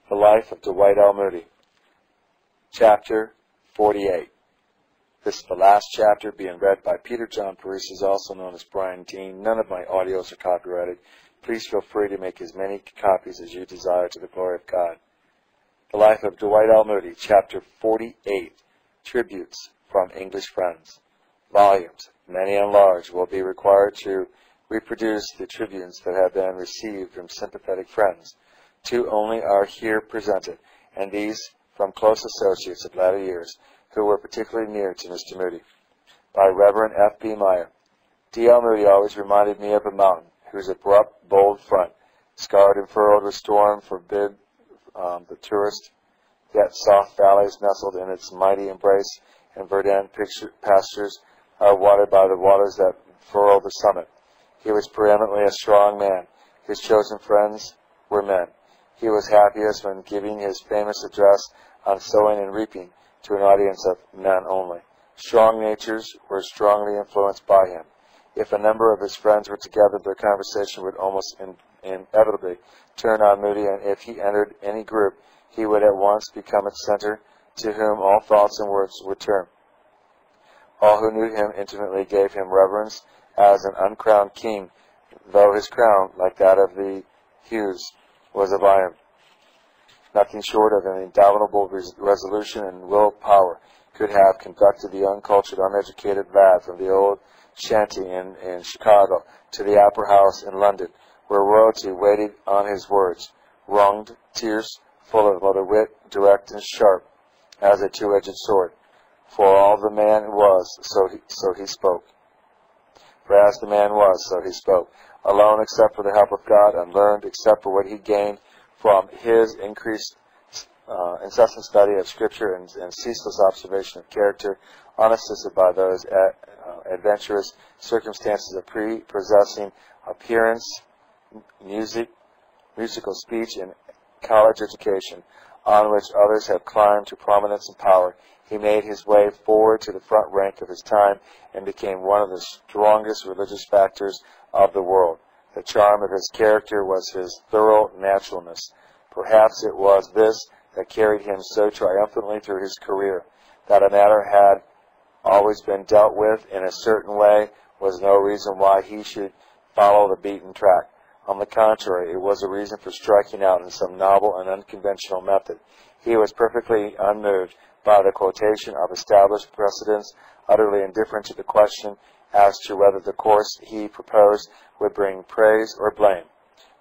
The Life of Dwight L. Moody. Chapter 48. This is the last chapter being read by Peter John Paresis, also known as Brian Dean. None of my audios are copyrighted. Please feel free to make as many copies as you desire to the glory of God. The Life of Dwight L. Moody, Chapter 48. Tributes from English Friends. Volumes, many and large, will be required to reproduce the tributes that have been received from sympathetic friends. 2 only are here presented, and these from close associates of latter years, who were particularly near to Mr. Moody. By Reverend F. B. Meyer. D. L. Moody always reminded me of a mountain, whose abrupt, bold front, scarred and furrowed with storm, forbid the tourist, yet soft valleys nestled in its mighty embrace, and verdant pastures are watered by the waters that furrow the summit. He was preeminently a strong man. His chosen friends were men. He was happiest when giving his famous address on sowing and reaping to an audience of men only. Strong natures were strongly influenced by him. If a number of his friends were together, their conversation would almost inevitably turn on Moody, and if he entered any group, he would at once become its center, to whom all thoughts and words would turn. All who knew him intimately gave him reverence as an uncrowned king, though his crown, like that of the Hughes, was of iron. Nothing short of an indomitable resolution and will-power could have conducted the uncultured, uneducated lad from the old shanty in Chicago to the Opera House in London, where royalty waited on his words, wrunged, tears full of mother wit, direct and sharp as a two-edged sword. For all the man was, so he spoke. For as the man was, so he spoke. Alone except for the help of God, unlearned except for what he gained from his incessant study of Scripture and ceaseless observation of character, unassisted by those adventurous circumstances of prepossessing appearance, musical speech, and college education, on which others have climbed to prominence and power. He made his way forward to the front rank of his time and became one of the strongest religious factors of the world. The charm of his character was his thorough naturalness. Perhaps it was this that carried him so triumphantly through his career. That a matter had always been dealt with in a certain way was no reason why he should follow the beaten track. On the contrary, it was a reason for striking out in some novel and unconventional method. He was perfectly unmoved by the quotation of established precedents, utterly indifferent to the question as to whether the course he proposed would bring praise or blame.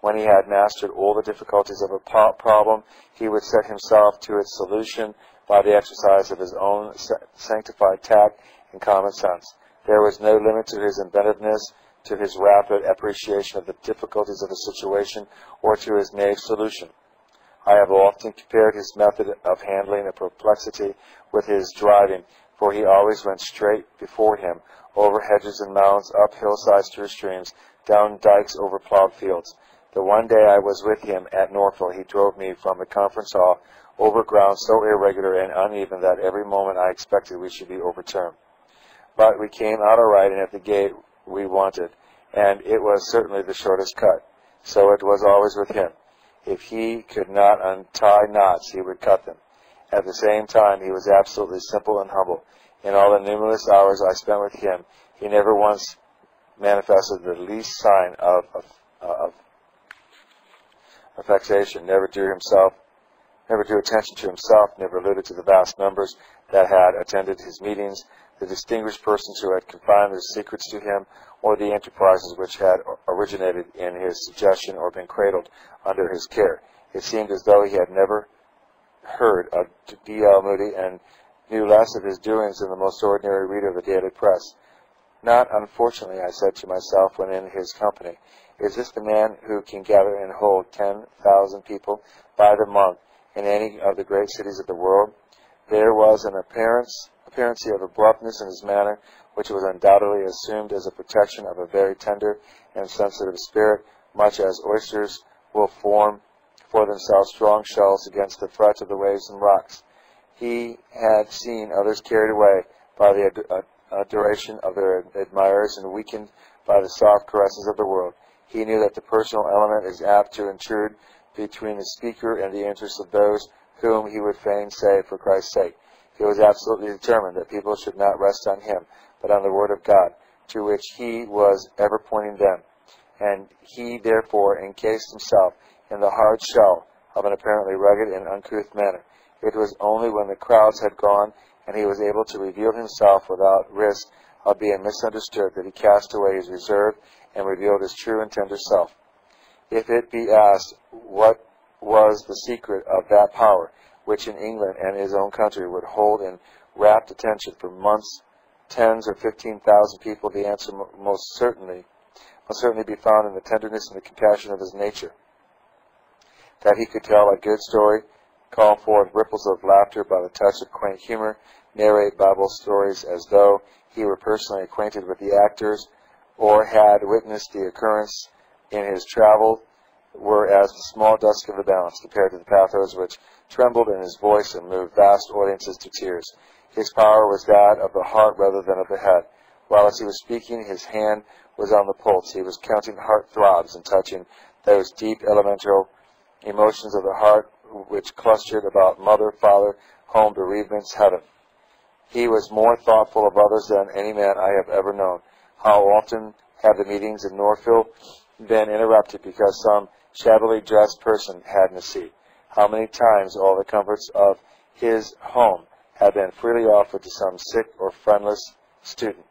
When he had mastered all the difficulties of a problem, he would set himself to its solution by the exercise of his own sanctified tact and common sense. There was no limit to his inventiveness, to his rapid appreciation of the difficulties of a situation, or to his naive solution. I have often compared his method of handling a perplexity with his driving, for he always went straight before him, over hedges and mounds, up hillsides through streams, down dikes over plowed fields. The one day I was with him at Norfolk, he drove me from the conference hall over ground so irregular and uneven that every moment I expected we should be overturned. But we came out all right and at the gate we wanted, and it was certainly the shortest cut. So it was always with him. If he could not untie knots, he would cut them. At the same time, he was absolutely simple and humble. In all the numerous hours I spent with him, he never once manifested the least sign of affectation, never drew attention to himself, never alluded to the vast numbers that had attended his meetings, the distinguished persons who had confided their secrets to him, or the enterprises which had originated in his suggestion or been cradled under his care. It seemed as though he had never heard of D. L. Moody and knew less of his doings than the most ordinary reader of the daily press. Not unfortunately, I said to myself when in his company, is this the man who can gather and hold 10,000 people by the month in any of the great cities of the world? There was an appearance of abruptness in his manner, which was undoubtedly assumed as a protection of a very tender and sensitive spirit, much as oysters will form for themselves strong shells against the threat of the waves and rocks. He had seen others carried away by the adoration of their admirers and weakened by the soft caresses of the world. He knew that the personal element is apt to intrude between the speaker and the interests of those whom he would fain save for Christ's sake. He was absolutely determined that people should not rest on him, but on the Word of God, to which he was ever pointing them. And he therefore encased himself in the hard shell of an apparently rugged and uncouth manner. It was only when the crowds had gone and he was able to reveal himself without risk of being misunderstood that he cast away his reserve and revealed his true and tender self. If it be asked what was the secret of that power, which in England and his own country would hold in rapt attention for months, 10s or 15,000 people, the answer must certainly be found in the tenderness and the compassion of his nature. That he could tell a good story, call forth ripples of laughter by the touch of quaint humor, narrate Bible stories as though he were personally acquainted with the actors, or had witnessed the occurrence in his travel, were as the small dust of the balance compared to the pathos which trembled in his voice and moved vast audiences to tears. His power was that of the heart rather than of the head. While as he was speaking, his hand was on the pulse. He was counting heart throbs and touching those deep elemental emotions of the heart which clustered about mother, father, home, bereavements, heaven. He was more thoughtful of others than any man I have ever known. How often have the meetings in Northfield been interrupted because some shabbily dressed person hadn't a seat? How many times all the comforts of his home had been freely offered to some sick or friendless student?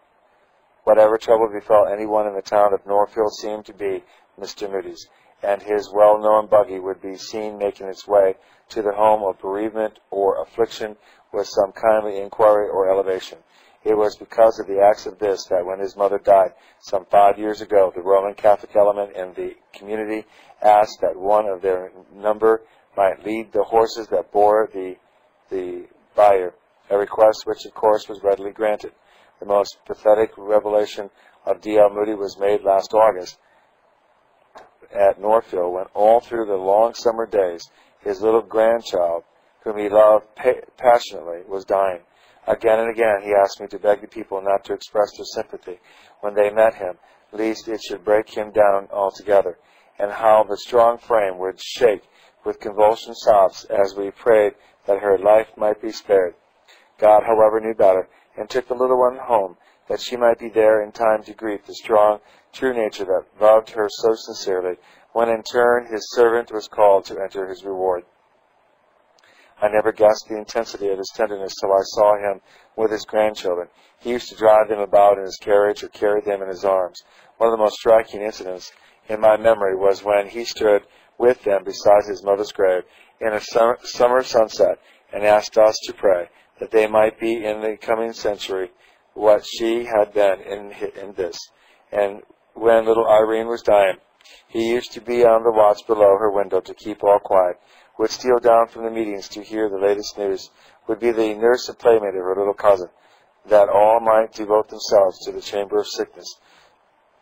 Whatever trouble befell anyone in the town of Northfield seemed to be Mr. Moody's, and his well-known buggy would be seen making its way to the home of bereavement or affliction with some kindly inquiry or elevation. It was because of the acts of this that when his mother died some 5 years ago, the Roman Catholic element in the community asked that one of their number might lead the horses that bore the bier, a request which, of course, was readily granted. The most pathetic revelation of D.L. Moody was made last August at Northfield, when all through the long summer days his little grandchild, whom he loved passionately, was dying. Again and again he asked me to beg the people not to express their sympathy when they met him, lest it should break him down altogether, and how the strong frame would shake with convulsive sobs as we prayed that her life might be spared. God, however, knew better, and took the little one home, that she might be there in time to greet the strong, true nature that loved her so sincerely, when in turn his servant was called to enter his reward. I never guessed the intensity of his tenderness till I saw him with his grandchildren. He used to drive them about in his carriage or carry them in his arms. One of the most striking incidents in my memory was when he stood with them beside his mother's grave in a summer sunset and asked us to pray that they might be in the coming century what she had been in this. And when little Irene was dying, he used to be on the watch below her window to keep all quiet, would steal down from the meetings to hear the latest news, would be the nurse and playmate of her little cousin, that all might devote themselves to the chamber of sickness.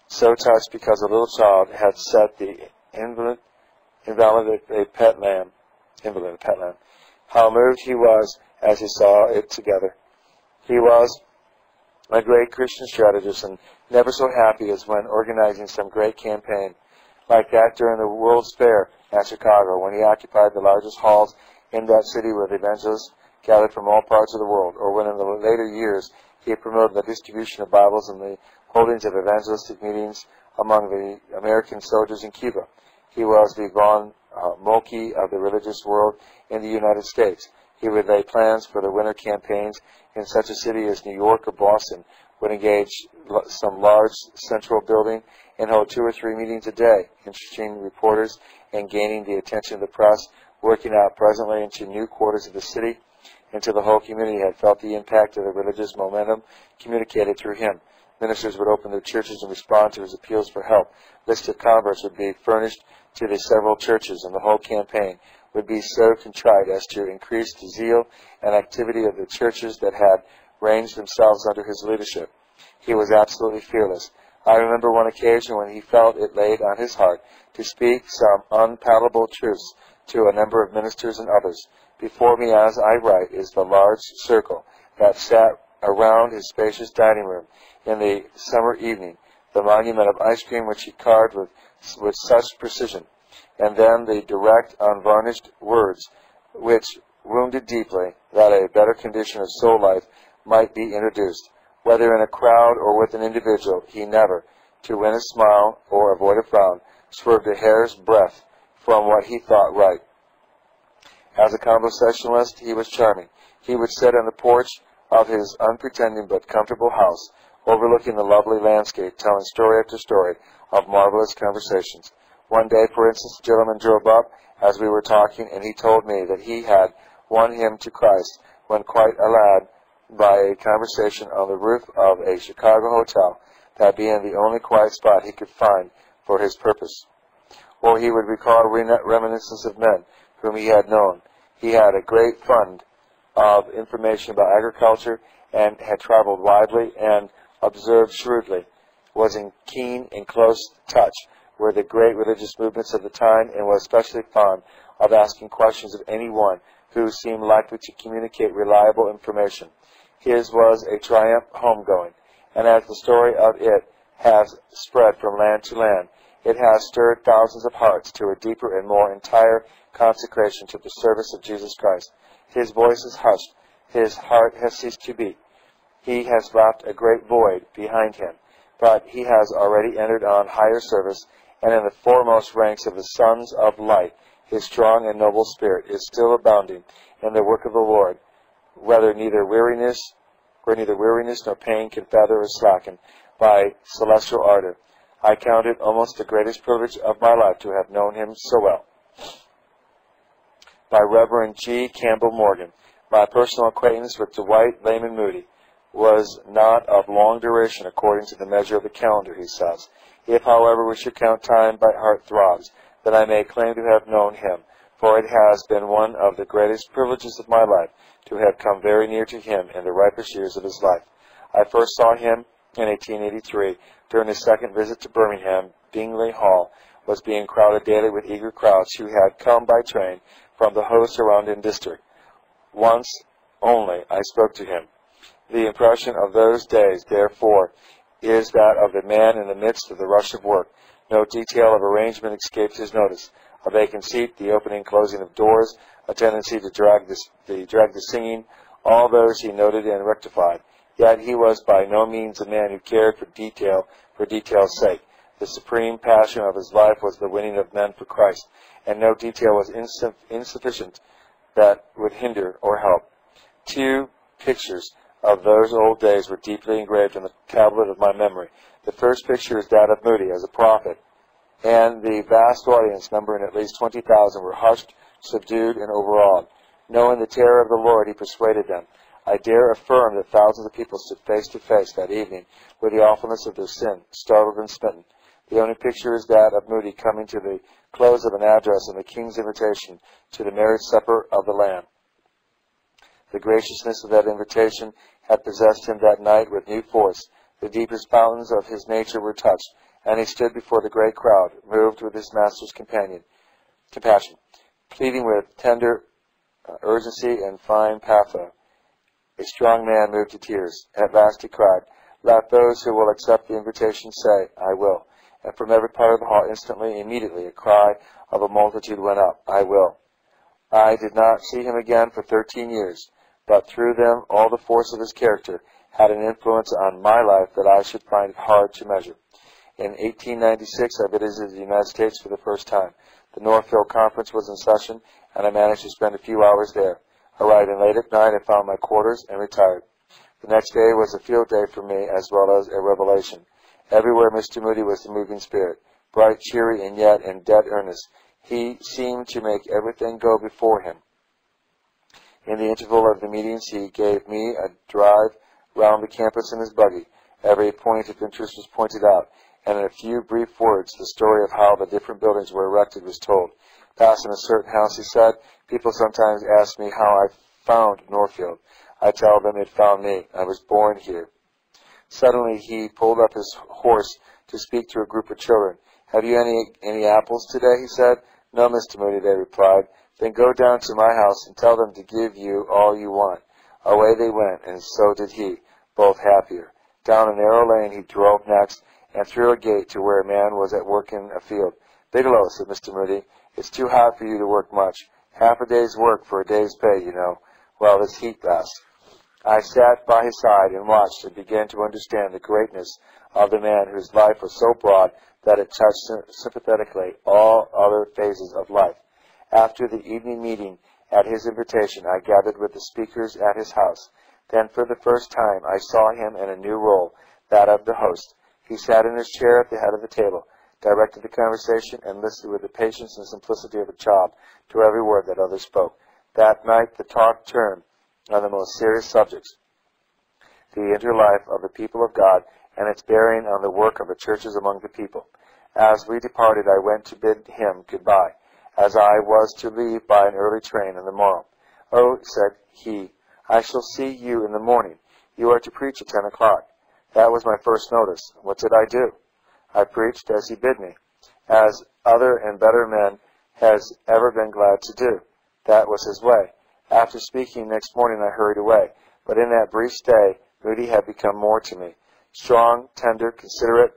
So touched because a little child had set the invalid a pet lamb. How moved he was as he saw it together. He was a great Christian strategist, and never so happy as when organizing some great campaign, like that during the World's Fair at Chicago, when he occupied the largest halls in that city with evangelists gathered from all parts of the world, or when in the later years he promoted the distribution of Bibles and the holdings of evangelistic meetings among the American soldiers in Cuba. He was the Von Moltke of the religious world in the United States. He would lay plans for the winter campaigns in such a city as New York or Boston, would engage some large central building and hold 2 or 3 meetings a day, interesting reporters and gaining the attention of the press, working out presently into new quarters of the city, until the whole community had felt the impact of the religious momentum communicated through him. Ministers would open their churches and respond to his appeals for help. Lists of converts would be furnished to the several churches, and the whole campaign would be so contrite as to increase the zeal and activity of the churches that had ranged themselves under his leadership. He was absolutely fearless. I remember one occasion when he felt it laid on his heart to speak some unpalatable truths to a number of ministers and others. Before me, as I write, is the large circle that sat around his spacious dining room in the summer evening, the monument of ice cream which he carved with such precision. and then the direct, unvarnished words which wounded deeply that a better condition of soul life might be introduced. Whether in a crowd or with an individual, he never, to win a smile or avoid a frown, swerved a hair's breadth from what he thought right. As a conversationalist, he was charming. He would sit on the porch of his unpretending but comfortable house, overlooking the lovely landscape, telling story after story of marvelous conversations. One day, for instance, a gentleman drove up as we were talking, and he told me that he had won him to Christ when quite a lad by a conversation on the roof of a Chicago hotel, that being the only quiet spot he could find for his purpose. Or he would recall reminiscences of men whom he had known. He had a great fund of information about agriculture and had traveled widely and observed shrewdly, was in keen and close touch with the great religious movements of the time, and was especially fond of asking questions of any one who seemed likely to communicate reliable information. His was a triumph homegoing, and as the story of it has spread from land to land, it has stirred thousands of hearts to a deeper and more entire consecration to the service of Jesus Christ. His voice is hushed. His heart has ceased to beat. He has left a great void behind him, but he has already entered on higher service, and in the foremost ranks of the sons of light, his strong and noble spirit is still abounding in the work of the Lord, where neither weariness nor pain can feather or slacken by celestial ardor. I count it almost the greatest privilege of my life to have known him so well. By Reverend G. Campbell Morgan. My personal acquaintance with Dwight Moody was not of long duration according to the measure of the calendar, he says. If, however, we should count time by heart throbs, then I may claim to have known him, for it has been one of the greatest privileges of my life to have come very near to him in the ripest years of his life. I first saw him in 1883 during his second visit to Birmingham. Bingley Hall was being crowded daily with eager crowds who had come by train from the whole surrounding district. Once only I spoke to him. The impression of those days, therefore, is that of the man in the midst of the rush of work. No detail of arrangement escaped his notice. A vacant seat, the opening and closing of doors, a tendency to drag the singing, all those he noted and rectified. Yet he was by no means a man who cared for detail's sake. The supreme passion of his life was the winning of men for Christ, and no detail was insufficient that would hinder or help. Two pictures of those old days were deeply engraved in the tablet of my memory. The first picture is that of Moody as a prophet, and the vast audience, numbering at least 20,000, were hushed, subdued, and overawed. Knowing the terror of the Lord, he persuaded them. I dare affirm that thousands of people stood face to face that evening with the awfulness of their sin, startled and smitten. The only picture is that of Moody coming to the close of an address and the king's invitation to the marriage supper of the Lamb. The graciousness of that invitation had possessed him that night with new force. The deepest fountains of his nature were touched, and he stood before the great crowd, moved with his master's compassion, pleading with tender urgency and fine patho. A strong man moved to tears. At last he cried, "Let those who will accept the invitation say, 'I will.'" And from every part of the hall instantly, immediately, a cry of a multitude went up, "I will." I did not see him again for 13 years, but through them all the force of his character had an influence on my life that I should find it hard to measure. In 1896 I visited the United States for the first time. The Northfield Conference was in session, and I managed to spend a few hours there. Arriving late at night, I found my quarters and retired. The next day was a field day for me as well as a revelation. Everywhere Mr. Moody was the moving spirit, bright, cheery, and yet in dead earnest. He seemed to make everything go before him. In the interval of the meetings, he gave me a drive round the campus in his buggy. Every point of interest was pointed out, and in a few brief words, the story of how the different buildings were erected was told. Passing a certain house, he said, people sometimes ask me how I found Northfield. I tell them it found me. I was born here. Suddenly, he pulled up his horse to speak to a group of children. "Have you any apples today?" he said. "No, Mr. Moody," they replied. "Then go down to my house and tell them to give you all you want." Away they went, and so did he, both happier. Down a narrow lane he drove next, and through a gate to where a man was at work in a field. "Bigelow," said Mr. Moody, "it's too hot for you to work much. Half a day's work for a day's pay, you know, while this heat lasts." I sat by his side and watched and began to understand the greatness of the man whose life was so broad that it touched sympathetically all other phases of life. After the evening meeting, at his invitation, I gathered with the speakers at his house. Then for the first time I saw him in a new role, that of the host. He sat in his chair at the head of the table, directed the conversation, and listened with the patience and simplicity of a child to every word that others spoke. That night the talk turned on the most serious subjects, the inner life of the people of God and its bearing on the work of the churches among the people. As we departed, I went to bid him goodbye, as I was to leave by an early train on the morrow. "Oh," said he, "I shall see you in the morning. You are to preach at 10 o'clock. That was my first notice. What did I do? I preached as he bid me, as other and better men has ever been glad to do. That was his way. After speaking next morning, I hurried away. But in that brief stay, Moody had become more to me. Strong, tender, considerate.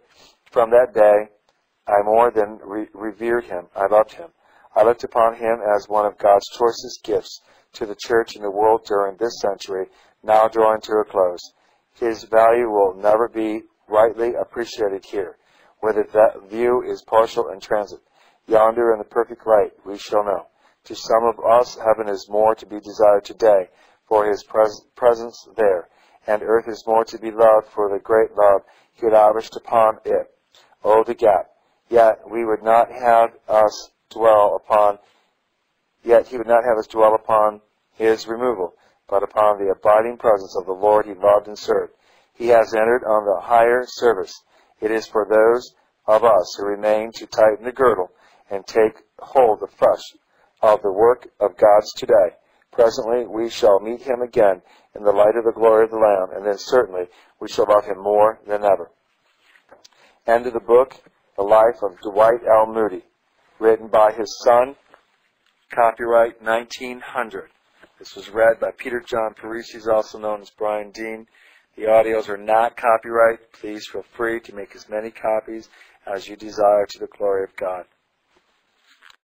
From that day, I more than revered him. I loved him. I looked upon him as one of God's choicest gifts to the church and the world during this century, now drawing to a close. His value will never be rightly appreciated here, where the view is partial and transit. Yonder in the perfect light, we shall know. To some of us, heaven is more to be desired today for his presence there, and earth is more to be loved for the great love he lavished upon it. Oh, the gap! Yet he would not have us dwell upon his removal, but upon the abiding presence of the Lord he loved and served. He has entered on the higher service. It is for those of us who remain to tighten the girdle and take hold afresh of the work of God's today. Presently we shall meet him again in the light of the glory of the Lamb, and then certainly we shall love him more than ever. End of the book, The Life of Dwight L. Moody, written by his son, copyright 1900. This was read by Peter John Parisi, also known as Brian Dean. The audios are not copyright. Please feel free to make as many copies as you desire to the glory of God.